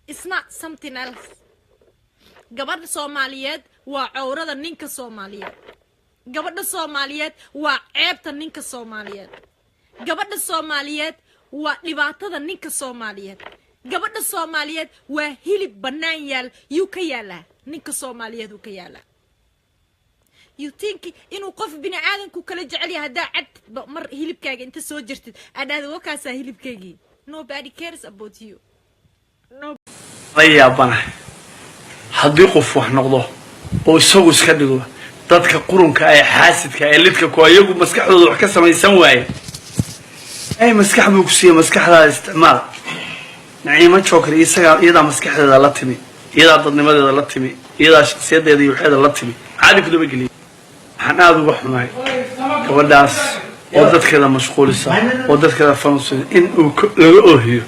It's not something else. Gabadha Soomaaliyeed waa cawrada ninka Soomaaliyeed. Gabadha Soomaaliyeed waa ceebta ninka Soomaaliyeed. Gabadha Soomaaliyeed waa dhibaatada ninka Soomaaliyeed. Gabadha Soomaaliyeed waa hilib banaan yaal yuu ka yaalaa ninka Soomaaliyeed uu ka yaalaa. You think inuu qof bini aadanku kala jecel yahay hadaa cad mar hilibkaaga inta soo jirtid adhaada wakaasa hilibkaagii. Nobody cares about you. No. Ayya bana haddii qof wax noqdo oo isagu iska dhigo dadka qurunka ay xaasidka ay lidka ku ayagu maskaxdooda wax ka samaysan waaye ay maskaxdu ku siiyo maskaxda isticmaal naciima joker isaga iyada maskaxdeeda la timi iyada dadnimadeeda la timi iyada shakhsiyadeeda iyo waxeeda la timi caadi ku daba geliyo waxaan aad uga xumaay gabadhaas oo dadkeeda mashquulisa oo dadkeeda fanuusan in uu laga oohiyo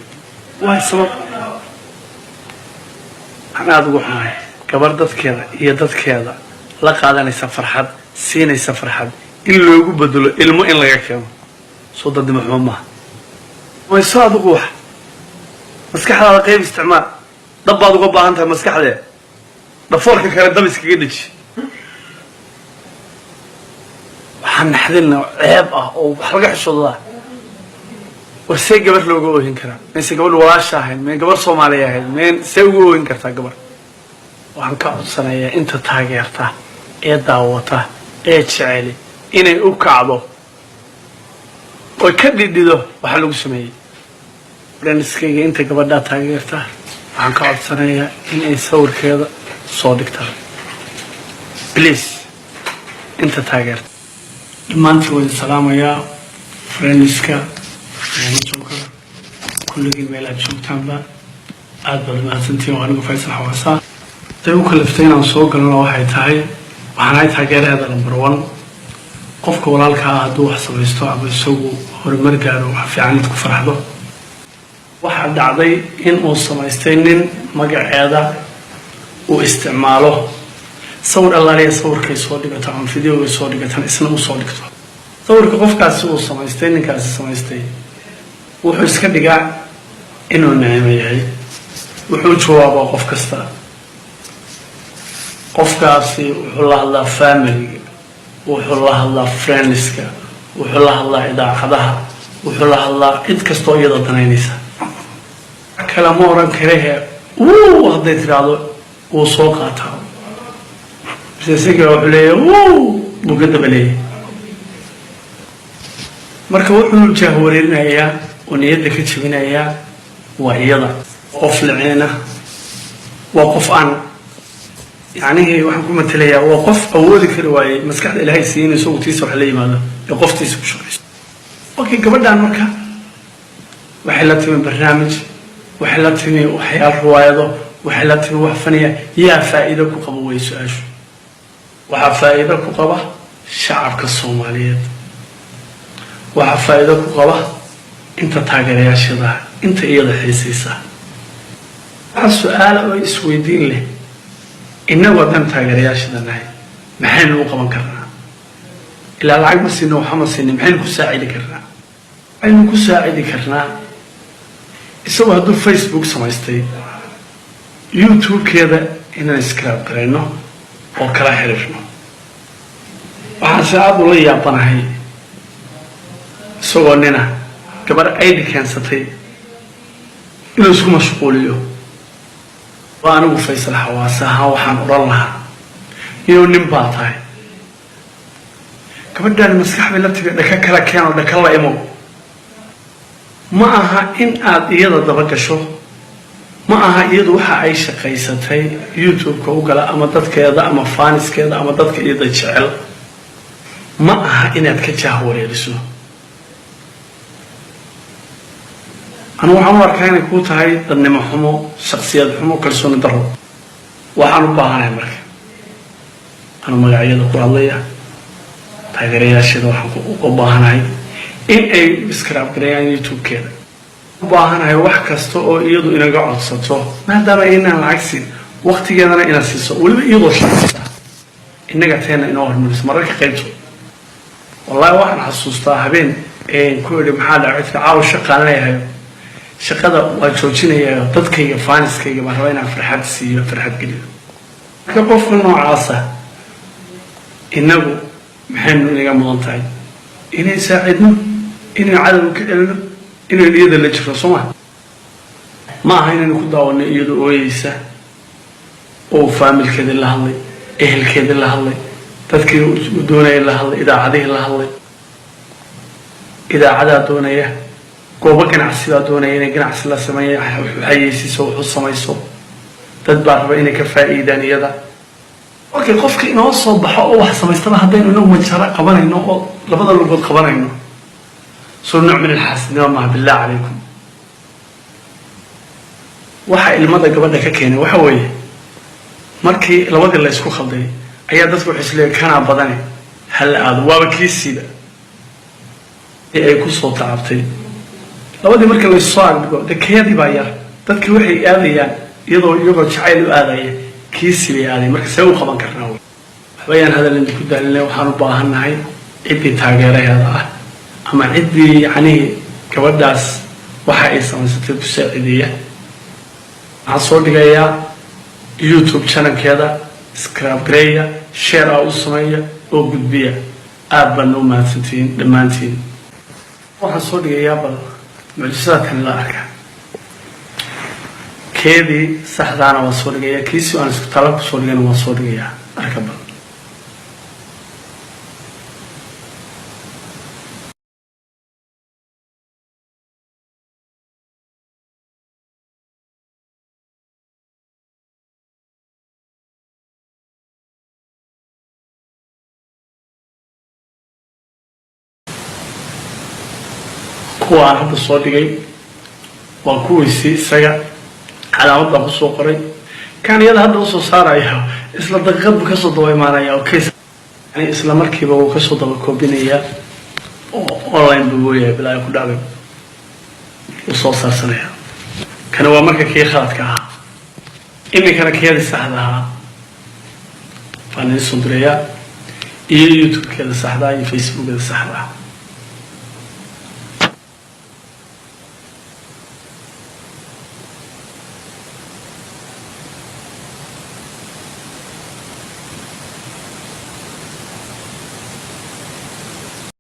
waa sabab أنا أقول معي كبر ضد كذا يضد كذا لا قاعدة نيسا فرحات سين نيسا فرحات إلا يقول بدله إلمو إلا يكمل صوت ضد محمد ما يصاد روح مسكح على قيم استعمال ضبط غبا أنت مسكح عليه ضفورك كان دمس كيدش وحن حذلنا عيبة وحرقة الشغلات وسي قبل لو جوه هنكرا من سي قبل ولا شاهد من قبل صومالية هاد من سي جوه هنكرتا قبل وعن كعب سنة أنت تاجرته إيه دعوته إيه تشعلي إني أكعبه ويكدد ده وحلو سمي لأن سكي أنت قبل ده تاجرته وعن كعب سنة إني صور كذا صادقته بليز أنت تاجرت لما أنت والسلام يا فرنسكا كل جميل أشوف تنبأ أدبر ما سنتين وأنا قفيس الحواسة تبي كلفتين عن سوق الله واحد هاي وحنايت حاجة هذا نمبر 1 قف كورالك هادو حسب يستوعب السوق هرمرجع وحفي عنك فرحضه واحد عضي إن أوصل يستنن مجا هذا واستعماله صور الله ليه صور كي صور دقة عن فيديو صور دقة اسمه صور دقة صور كقف كاس أوصل يستنن كاس يستنن wuxuu iska dhigaa inuu naimo yahay wuxuu jawaabaa qof kasta qofkaasi wuxuu la hadlaa family wuxuu la hadlaa friendska wuxuu la hadlaa idaacadaha wuxuu la hadlaa cid kastoo iyada danaynaysa kala ma oran karehe hadday tiraahdo wuu soo qaataa bisasiga wuxuu leeyahay buu ka daba leeyahay marka wuxuu jahwareerinayaa ونيد لك تبين يا وعيضة قف العينة وقف عن يعني واحد كم تلاقي وقف أول كرواي مسكح الهاي سين يسوق تيسو حلي ماذا يقف تيسو شويس أوكي قبل ده مركا وحلت من برنامج وحلت من وحياة روايضة وحلت من وحفنية يا فائدة كقبوي سؤال وحفائدة كقبة شعب الصوماليات وحفائدة كقبة أنت تاجر يا شذا أنت إيه الحسيسة السؤال هو السويدين له إنه وطن تاجر يا شذا نهي محل وقبا كرنا إلا العقب سنة وحمد سنة محل كساعد كرنا محل كساعد كرنا يسوي هذا فيسبوك سمايستي يوتيوب كذا إننا نسكراب كرنا وكلا حرفنا وحساب الله يعطنا هي سووننا كبر أيدي كان ستي إنه سو مشغوليو وأنا وفيس الحواسة وحن أرلها إنه نباتها كبر دار المسكح بلبتي دكلا كان ودكلا إمو معها إن يدا دبك شو معها يدو حعيش قيستي يوتيوب كوجلا أما تدك يدا أما فانس كذا أما تدك يدا يشعل معها إن أتكجهوري لسه أنا وحمر كان يكون هاي ضمن حمو شخصيات حمو كرسون درو وحنا بهاي مرك أنا مجاعيد القرآنية تاجرية شيء وبهاي إن أي بسكراب كريان يوتيوب كذا وبهاي واحد كستو يدو إن قاعد صوته ما دام إن العكس وقت جانا إن السيسو ولا يدو شخص إن قتينا إنه هرمونس مرة كقيته والله واحد حسوسته هبين إن كل محل عثر عاوش شقان ليه shaqada waa joojinaya dadkayga faaniskayga baan rabaa inaan farxad siiyo farxad geliyo marka qofka noocaasa inagu maxaynu inaga mudan tahay inay saacidno inay cadow ka celino inay iyada la jiro soo ma aha inaynu ku daawano iyada ooyeysa oo faamilkeeda la hadlay ehelkeeda la hadlay dadkii doonaya la hadlay idaacadihii la hadlay idaacadaa doonaya goobo ganacsidaa doonaya inay ganacsi la sameeya xayeysiiso wuxuu samayso dad baa raba inay ka faa'iidaan iyada markii qofka inoo soo baxo oo wax samaystaba haddaynu inagu majara qabanayno oo labada lugood qabanayno soo nooc min alxaasidnimo maaha billah calaykum waxa ilmada gabadha ka keenay waxa weeye markii labadii la isku khalday ayaa dadku waxay isleeyahay kanaa badane hal aado waaba kiisiiba ay ku soo tacabtay labadii markii la soo arko dekeedii baa yar dadkii waxay aadayaan iyagoo jacayl u aadaya kiisi bay aaday marka see u qaban karnaa waxbayaan hadal inta ku daalinay waxaan u baahannahay ciddii taageeraheeda ah ama ciddii yacnii gabadhaas waxa ay samaysatay ku saacideeya waxaan soo dhigayaa youtube channelkeeda subscribe gareeya share u sameeya oo gudbiya aad baan u mahadsantihiin dhammaantiin waxaan soo dhigayaa bal mucjisada kan la arka keedii saxdaana waa soo dhigayaa kiisi aan isku tala ku soo dhigana waa soo dhigayaa arka bal kuwa aan hadda soo dhigay waa kuwiisii isaga calaamad baan kusoo qoray kan iyada hadda usoo saaraya isla daqiiqad buu kasoo daba imaanaya oo case yani isla markiiba wuu kasoo daba koobinayaa oo online buu weeyahay bilaa ku dhacday wuu soo saarsanaya kana waa marka kii khaladka ahaa iminkana keedii saxda ahaa baan idin soo dirayaa iyo youtube-keeda saxda iyo facebookeeda saxda ah